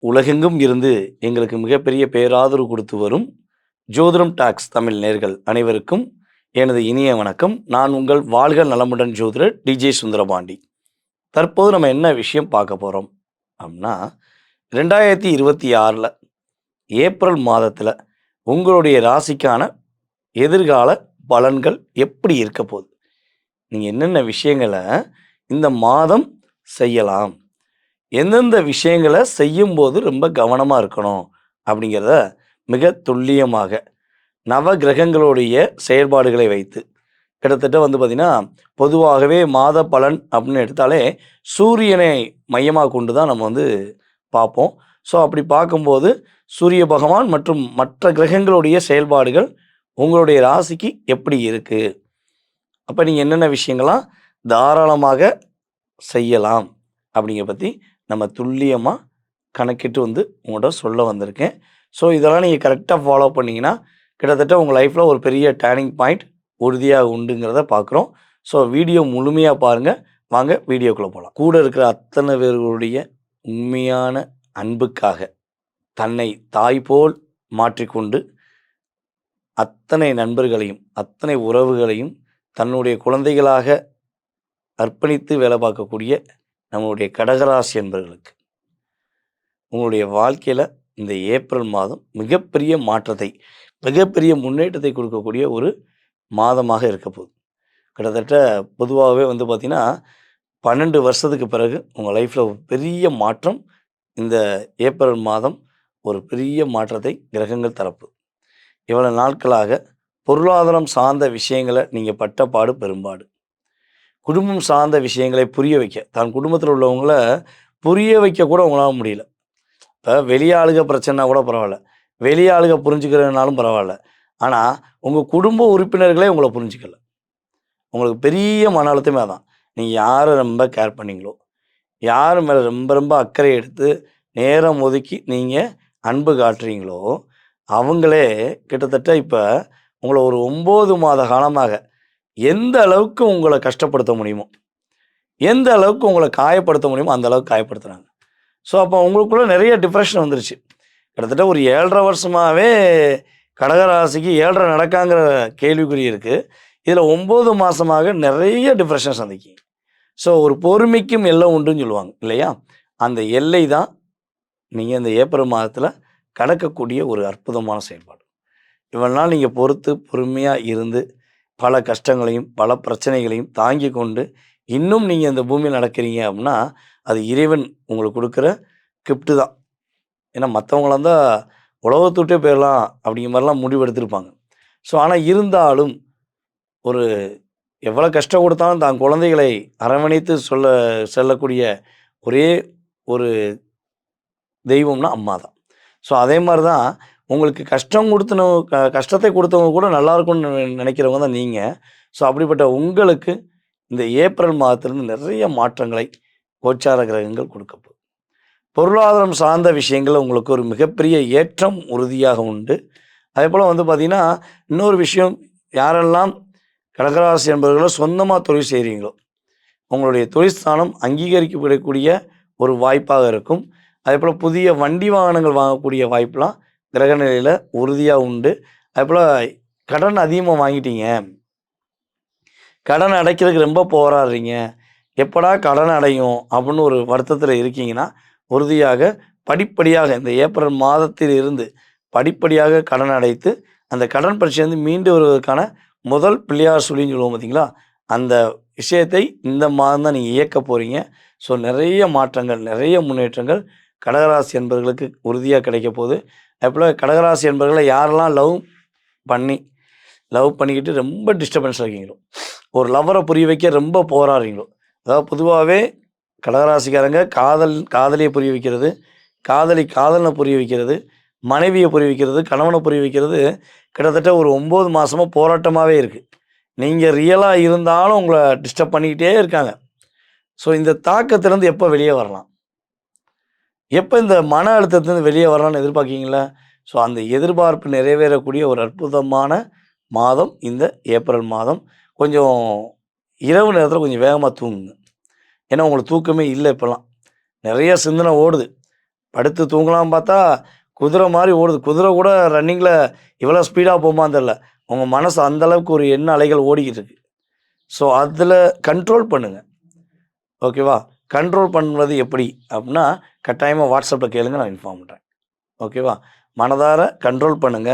உலகெங்கும் இருந்து எங்களுக்கு மிகப்பெரிய பேராதரவு கொடுத்து வரும் ஜோதிடம் டாக்ஸ் தமிழ் நேர்கள் அனைவருக்கும் எனது இனிய வணக்கம். நான் உங்கள் வாழ்க நலமுடன் ஜோதிடர் டிஜே சுந்தரபாண்டி. தற்போது நம்ம என்ன விஷயம் பார்க்க போகிறோம் அப்படின்னா, 2026 ஏப்ரல் மாதத்தில் உங்களுடைய ராசிக்கான எதிர்கால பலன்கள் எப்படி இருக்க போகுது, நீங்கள் என்னென்ன விஷயங்களை இந்த மாதம் செய்யலாம், எந்தெந்த விஷயங்களை செய்யும்போது ரொம்ப கவனமாக இருக்கணும் அப்படிங்கிறத மிக துல்லியமாக நவ கிரகங்களுடைய செயல்பாடுகளை வைத்து கிட்டத்தட்ட பார்த்திங்கன்னா, பொதுவாகவே மாத பலன் அப்படின்னு எடுத்தாலே சூரியனை மையமாக கொண்டு தான் நம்ம பார்ப்போம். ஸோ அப்படி பார்க்கும்போது சூரிய பகவான் மற்றும் மற்ற கிரகங்களுடைய செயல்பாடுகள் உங்களுடைய ராசிக்கு எப்படி இருக்குது, அப்போ நீங்கள் என்னென்ன விஷயங்கள்லாம் தாராளமாக செய்யலாம் அப்படிங்கிற பற்றி நம்ம துல்லியமாக கணக்கிட்டு உங்கள்கிட்ட சொல்ல வந்திருக்கேன். ஸோ இதெல்லாம் நீங்கள் கரெக்டாக ஃபாலோ பண்ணிங்கன்னா கிட்டத்தட்ட உங்கள் லைஃப்பில் ஒரு பெரிய டேர்னிங் பாயிண்ட் உறுதியாக உண்டுங்கிறத பார்க்குறோம். ஸோ வீடியோ முழுமையாக பாருங்கள். வாங்க வீடியோக்குள்ளே போகலாம். கூட இருக்கிற அத்தனை பேர்களுடைய உண்மையான அன்புக்காக தன்னை தாய் போல் மாற்றிக்கொண்டு அத்தனை நண்பர்களையும் அத்தனை உறவுகளையும் தன்னுடைய குழந்தைகளாக அர்ப்பணித்து வேலை பார்க்கக்கூடிய நம்மளுடைய கடகராசி என்பவர்களுக்கு உங்களுடைய வாழ்க்கையில் இந்த ஏப்ரல் மாதம் மிகப்பெரிய மாற்றத்தை, மிகப்பெரிய முன்னேற்றத்தை கொடுக்கக்கூடிய ஒரு மாதமாக இருக்க போகுது. கிட்டத்தட்ட பொதுவாகவே பார்த்திங்கன்னா 12 வருஷத்துக்கு பிறகு உங்கள் லைஃப்பில் பெரிய மாற்றம் இந்த ஏப்ரல் மாதம் ஒரு பெரிய மாற்றத்தை கிரகங்கள் தரப்பு. இவ்வளோ நாட்களாக பொருளாதாரம் சார்ந்த விஷயங்களை நீங்கள் பட்ட பாடு பெரும்பாடு, குடும்பம் சார்ந்த விஷயங்களை புரிய வைக்க, தன் குடும்பத்தில் உள்ளவங்கள புரிய வைக்க கூட உங்களால் முடியல. இப்போ வெளியாளுக பிரச்சனைனா கூட பரவாயில்ல, வெளியாளுக புரிஞ்சுக்கிறதுனாலும் பரவாயில்ல, ஆனால் உங்கள் குடும்ப உறுப்பினர்களே உங்களை புரிஞ்சிக்கல. உங்களுக்கு பெரிய மன அழுத்தமே தான். நீங்கள் யாரை ரொம்ப கேர் பண்ணீங்களோ, யார் மேலே ரொம்ப ரொம்ப அக்கறை எடுத்து நேரம் ஒதுக்கி நீங்கள் அன்பு காட்டுறீங்களோ, அவங்களே கிட்டத்தட்ட இப்போ உங்களை ஒரு 9 மாத காலமாக எந்த அளவுக்கு உங்களை கஷ்டப்படுத்த முடியுமோ, எந்த அளவுக்கு உங்களை காயப்படுத்த முடியுமோ அந்த அளவுக்கு காயப்படுத்துகிறாங்க. ஸோ அப்போ உங்களுக்குள்ளே நிறைய டிப்ரெஷன் வந்துருச்சு. கிட்டத்தட்ட ஒரு 7.5 வருஷமாகவே கடகராசிக்கு 7.5 நடக்காங்கிற கேள்விக்குறி இருக்குது. இதில் 9 மாதமாக நிறைய டிப்ரெஷன் சந்திக்கிங்க. ஸோ ஒரு பொறுமைக்கும் எல்லை உண்டுன்னு சொல்லுவாங்க இல்லையா, அந்த எல்லை தான் நீங்கள் இந்த ஏப்ரல் மாதத்தில் கடக்கக்கூடிய ஒரு அற்புதமான செயல்பாடு. இவ்வளோ நாள் நீங்கள் பொறுத்து பொறுமையாக இருந்து பல கஷ்டங்களையும் பல பிரச்சனைகளையும் தாங்கி கொண்டு இன்னும் நீங்கள் இந்த பூமியில் நடக்கிறீங்க அப்படின்னா அது இறைவன் உங்களுக்கு கொடுக்குற கிஃப்ட்டு தான். ஏன்னா மற்றவங்களாம் தான் உலகத்துட்டே போயிடலாம் அப்படிங்கிற மாதிரிலாம் முடிவு எடுத்திருப்பாங்க. ஸோ ஆனால் இருந்தாலும் ஒரு எவ்வளோ கஷ்டம் கொடுத்தாலும் தான் குழந்தைகளை அரவணைத்து செல்லக்கூடிய ஒரே ஒரு தெய்வம்னா அம்மா தான். ஸோ அதே மாதிரி தான் உங்களுக்கு கஷ்டத்தை கொடுத்தவங்க கூட நல்லா இருக்கும்னு நினைக்கிறவங்க தான் நீங்கள். ஸோ அப்படிப்பட்ட உங்களுக்கு இந்த ஏப்ரல் மாதத்துலேருந்து நிறைய மாற்றங்களை கோச்சார கிரகங்கள் கொடுக்க போகுது. பொருளாதாரம் சார்ந்த விஷயங்கள் உங்களுக்கு ஒரு மிகப்பெரிய ஏற்றம் உறுதியாக உண்டு. அதே போல் பார்த்திங்கன்னா இன்னொரு விஷயம், யாரெல்லாம் கடகராசி என்பவர்களோ சொந்தமாக தொழில் செய்கிறீங்களோ உங்களுடைய தொழிற்ஸ்தானம் அங்கீகரிக்கப்படக்கூடிய ஒரு வாய்ப்பாக இருக்கும். அதே போல் புதிய வண்டி வாகனங்கள் வாங்கக்கூடிய வாய்ப்பெலாம் கிரகநிலையில் உறுதியாக உண்டு. அதே போல் கடன் அதிகமாக வாங்கிட்டீங்க, கடன் அடைக்கிறதுக்கு ரொம்ப போராடுறீங்க, எப்படா கடன் அடையும் அப்படின்னு ஒரு வருத்தத்தில் இருக்கீங்கன்னா உறுதியாக படிப்படியாக இந்த ஏப்ரல் மாதத்தில் இருந்து படிப்படியாக கடன் அடைத்து அந்த கடன் பிரச்சனை மீண்டு வருவதற்கான முதல் பிள்ளையார் சொல்லின்னு சொல்லுவோம் பார்த்தீங்களா, அந்த விஷயத்தை இந்த மாதம் தான் நீங்கள் இயக்க போகிறீங்க. ஸோ நிறைய மாற்றங்கள் நிறைய முன்னேற்றங்கள் கடகராசி என்பவர்களுக்கு உறுதியாக கிடைக்க போகுது. அதுபோல் கடகராசி என்பவர்களை யாரெல்லாம் லவ் பண்ணிக்கிட்டு ரொம்ப டிஸ்டர்பன்ஸில் இருக்கீங்களோ, ஒரு லவ்வரை புரிய வைக்க ரொம்ப போராடுறீங்களோ, அதாவது பொதுவாகவே கடகராசிக்காரங்க காதலியை புரிய வைக்கிறது, காதலனை புரிய வைக்கிறது, மனைவியை புரிய வைக்கிறது, கணவனை புரிய வைக்கிறது கிட்டத்தட்ட ஒரு 9 மாதமாக போராட்டமாகவே இருக்குது. நீங்கள் ரியலாக இருந்தாலும் உங்களை டிஸ்டர்ப் பண்ணிக்கிட்டே இருக்காங்க. ஸோ இந்த தாக்கத்திலேருந்து எப்போ வெளியே வரலாம், எப்போ இந்த மன அழுத்தத்துலேருந்து வெளியே வரலாம்னு எதிர்பார்க்கிங்களா? ஸோ அந்த எதிர்பார்ப்பு நிறைவேறக்கூடிய ஒரு அற்புதமான மாதம் இந்த ஏப்ரல் மாதம். கொஞ்சம் இரவு நேரத்தில் கொஞ்சம் வேகமாக தூங்குங்க. ஏன்னா உங்களுக்கு தூக்கமே இல்லை. இப்போலாம் நிறைய சிந்தனை ஓடுது. படுத்து தூங்கலாம்னு பார்த்தா, குதிரை மாரி ஓடுது. குதிரை கூட ரன்னிங்கில இவ்வளோ ஸ்பீடா போமான்னு தெரியல. உங்க மனசு அந்த அளவுக்கு ஒரு எண்ண அலைகள் ஓடிக்கிட்டு இருக்கு. ஸோ, அதில கண்ட்ரோல் பண்ணுங்க. ஓகேவா? கண்ட்ரோல் பண்ணுவது எப்படி அப்டின்னா, கட்டாயமா WhatsAppல கேளுங்க. நான் இன்ஃபார்ம் பண்றேன். ஓகேவா? மனதார கண்ட்ரோல் பண்ணுங்க.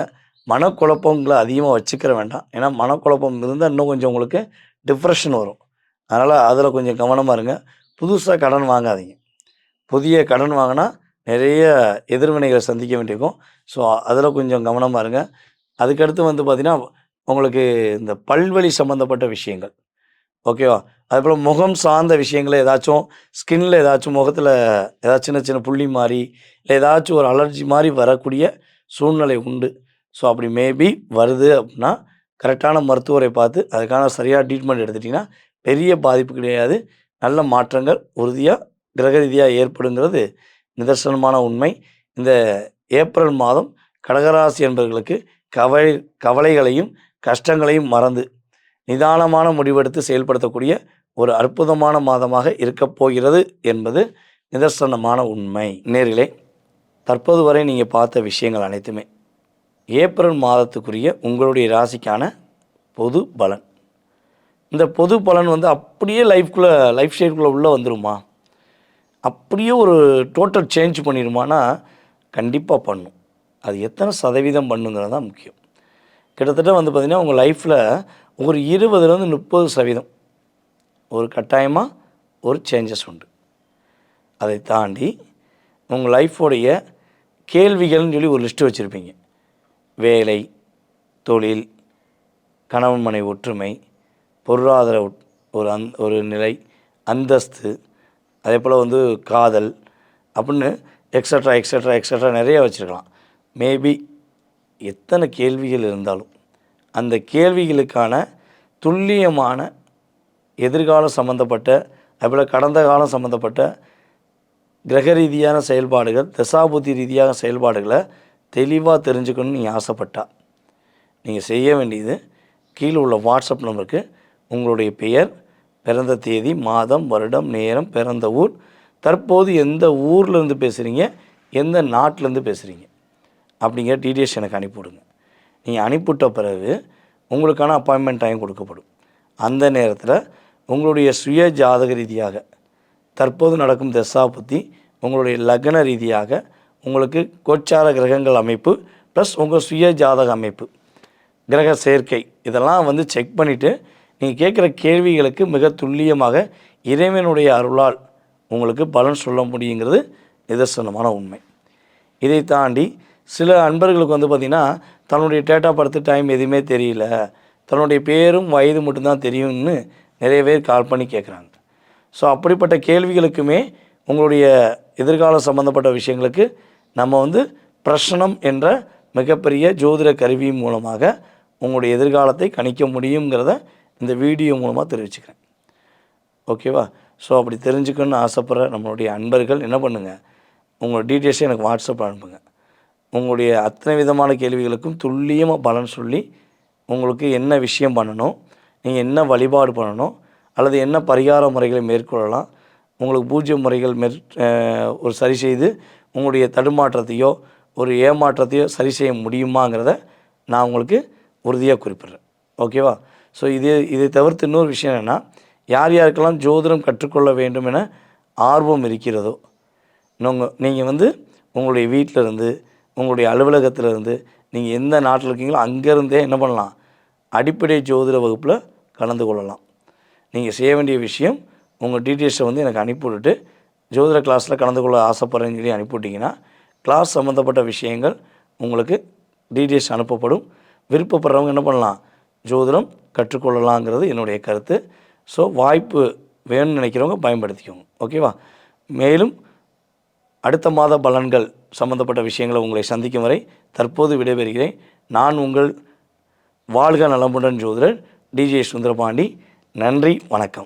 மனக்குழப்பங்கள அதிகமா வச்சுக்கிற வேண்டாம். ஏன்னா, மனக்குழப்பம் இருந்தா இன்னும் கொஞ்சம் உங்களுக்கு டிப்ரஷன் வரும். அதனால அதில கொஞ்சம் கவனமா இருங்க. புதுசா கடன் வாங்காதீங்க. புதிய கடன் வாங்குனா நிறைய எதிர்வினைகள சந்திக்க வேண்டியிருக்கும். ஸோ, அதில கொஞ்சம் கவனமா இருங்க. அதுக்கடுத்து வந்து பார்த்தீங்கன்னா, உங்களுக்கு இந்த பல்வலி சம்மந்தப்பட்ட விஷயங்கள். ஓகேவா? அதுபோல முகம் சார்ந்த விஷயங்கள ஏதாச்சும் ஸ்கின்ல ஏதாச்சும் முகத்தில ஏதாச்சும் சின்ன சின்ன புள்ளி மாரி, இல்ல ஏதாச்சும் ஒரு அலர்ஜி மாரி வரக்கூடிய சூழ்நிலை உண்டு. ஸோ, அப்படி மேபி வருது அப்படின்னா, கரெக்டான மருத்துவரை பார்த்து அதுக்கான சரியா ட்ரீட்மெண்ட் எடுத்துட்டீங்கன்னா, பெரிய பாதிப்பு கிடையாது. நல்ல மாற்றங்கள் உறுதியா கிரக ரீதியா ஏற்படுங்கிறது நிதர்சனமான உண்மை. இந்த ஏப்ரல் மாதம் கடகராசி என்பவர்களுக்கு கவலைகளையும், கஷ்டங்களையும் மறந்து நிதானமான முடிவெடுத்து செயல்படுத்தக்கூடிய ஒரு அற்புதமான மாதமாக இருக்கப் போகிறது என்பது நிதர்சனமான உண்மை. நேயர்களே, தற்போது வரை நீங்க பார்த்த விஷயங்கள் அனைத்துமே ஏப்ரல் மாதத்துக்குரிய உங்களுடைய ராசிக்கான பொது பலன். இந்த பொது பலன் வந்து அப்படியே லைஃப் ஸ்டைலுக்குள்ள உள்ள வந்துருமா? அப்படியே ஒரு டோட்டல் சேஞ்ச் பண்ணிருமான்னா, கண்டிப்பா பண்ணும். அது எத்தனை சதவீதம் பண்ணுங்கிறது தான் முக்கியம். கிட்டத்தட்ட வந்து பார்த்தீங்கன்னா, உங்க லைஃப்ல ஒரு 20லேருந்து 30% ஒரு கட்டாயமா ஒரு சேஞ்சஸ் உண்டு. அதை தாண்டி உங்க லைஃபோடைய கேள்விகள்னு சொல்லி ஒரு லிஸ்ட் வச்சிருப்பீங்க. வேலை, தொழில், கணவன் மனைவி ஒற்றுமை, பொருளாதார ஒரு நிலை, அந்தஸ்து, அதேபோல் வந்து காதல் அப்படின்னு எக்ஸட்ரா, எக்ஸட்ரா, எக்ஸட்ரா நிறைய வச்சுருக்கலாம். மேபி எத்தனை கேள்விகள் இருந்தாலும், அந்த கேள்விகளுக்கான துல்லியமான எதிர்காலம் சம்மந்தப்பட்ட, அதுபோல் கடந்த காலம் சம்மந்தப்பட்ட கிரக ரீதியான செயல்பாடுகள், தசாபுத்தி ரீதியான செயல்பாடுகளை தெளிவாக தெரிஞ்சுக்கணும்னு நீங்கள் ஆசைப்பட்டா, நீங்கள் செய்ய வேண்டியது கீழே உள்ள வாட்ஸ்அப் நம்பருக்கு உங்களுடைய பெயர், பிறந்த தேதி, மாதம், வருடம், நேரம், பிறந்த ஊர், தற்போது எந்த ஊர்லேருந்து பேசுகிறீங்க, எந்த நாட்டிலேருந்து பேசுகிறீங்க அப்படிங்கிற டீட்டெயில்ஸ் எனக்கு அனுப்பிவிடுங்க. நீங்கள் அனுப்பிவிட்ட பிறகு உங்களுக்கான அப்பாயின்மெண்ட் டைம் கொடுக்கப்படும். அந்த நேரத்தில் உங்களுடைய சுய ஜாதக ரீதியாக தற்போது நடக்கும் தசாபுத்தி, உங்களுடைய லக்ன ரீதியாக உங்களுக்கு கோச்சார கிரகங்கள் அமைப்பு ப்ளஸ் உங்கள் சுய ஜாதக அமைப்பு, கிரக சேர்க்கை இதெல்லாம் வந்து செக் பண்ணிவிட்டு நீங்கள் கேட்குற கேள்விகளுக்கு மிக துல்லியமாக இறைவனுடைய அருளால் உங்களுக்கு பலன் சொல்ல முடியுங்கிறது நிதர்சனமான உண்மை. இதை தாண்டி சில அன்பர்களுக்கு வந்து பார்த்திங்கன்னா, தன்னுடைய டேட் ஆஃப் பர்த் டைம் எதுவுமே தெரியல, தன்னுடைய பேரும் வயது மட்டும்தான் தெரியும்னு நிறைய பேர் கால் பண்ணி கேட்குறாங்க. ஸோ அப்படிப்பட்ட கேள்விகளுக்குமே உங்களுடைய எதிர்காலம் சம்மந்தப்பட்ட விஷயங்களுக்கு நம்ம வந்து பிரசனம் என்ற மிகப்பெரிய ஜோதிட கருவி மூலமாக உங்களுடைய எதிர்காலத்தை கணிக்க முடியுங்கிறத இந்த வீடியோ மூலமாக தெரிவிச்சுக்கிறேன். ஓகேவா? ஸோ அப்படி தெரிஞ்சுக்கணுன்னு ஆசைப்படுற நம்மளுடைய அன்பர்கள் என்ன பண்ணுங்கள், உங்களோட டீட்டெயில்ஸை எனக்கு வாட்ஸ்அப்பில் அனுப்புங்க. உங்களுடைய அத்தனை விதமான கேள்விகளுக்கும் துல்லியமாக பலன் சொல்லி உங்களுக்கு என்ன விஷயம் பண்ணணும், நீங்கள் என்ன வழிபாடு பண்ணணும், அல்லது என்ன பரிகார முறைகளை மேற்கொள்ளலாம், உங்களுக்கு பூஜ்ய முறைகள் ஒரு சரி செய்து உங்களுடைய தடுமாற்றத்தையோ ஒரு ஏமாற்றத்தையோ சரி செய்ய முடியுமாங்கிறத நான் உங்களுக்கு உறுதியாக குறிப்பிட்றேன். ஓகேவா? ஸோ இதை தவிர்த்து இன்னொரு விஷயம் என்னென்னா, யார் யாருக்கெல்லாம் ஜோதிடம் கற்றுக்கொள்ள வேண்டும் என ஆர்வம் இருக்கிறதோ, நீங்கள் வந்து உங்களுடைய வீட்டில் இருந்து, உங்களுடைய அலுவலகத்தில் இருந்து, நீங்கள் எந்த நாட்டில் இருக்கீங்களோ அங்கேருந்தே என்ன பண்ணலாம், அடிப்படை ஜோதிட வகுப்பில் கலந்து கொள்ளலாம். நீங்கள் செய்ய வேண்டிய விஷயம், உங்கள் டீட்டெயில்ஸை வந்து எனக்கு அனுப்பிவிட்டுட்டு, ஜோதிட கிளாஸில் கலந்து கொள்ள ஆசைப்பட்றேன்னு சொல்லி அனுப்பிவிட்டிங்கன்னா, கிளாஸ் சம்மந்தப்பட்ட விஷயங்கள் உங்களுக்கு டீட்டெயில்ஸ் அனுப்பப்படும். விருப்பப்படுறவங்க என்ன பண்ணலாம், ஜோதிடம் கற்றுக்கொள்ளலாங்கிறது என்னுடைய கருத்து. ஸோ வாய்ப்பு வேணும்னு நினைக்கிறவங்க பயன்படுத்திக்கோங்க. ஓகேவா? மேலும் அடுத்த மாத பலன்கள் சம்மந்தப்பட்ட விஷயங்களை உங்களை சந்திக்கும் வரை தற்போது விடைபெறுகிறேன். நான் உங்கள் வாழ்க நலமுடன் ஜோதிடர் டிஜே சுந்தரபாண்டி. நன்றி, வணக்கம்.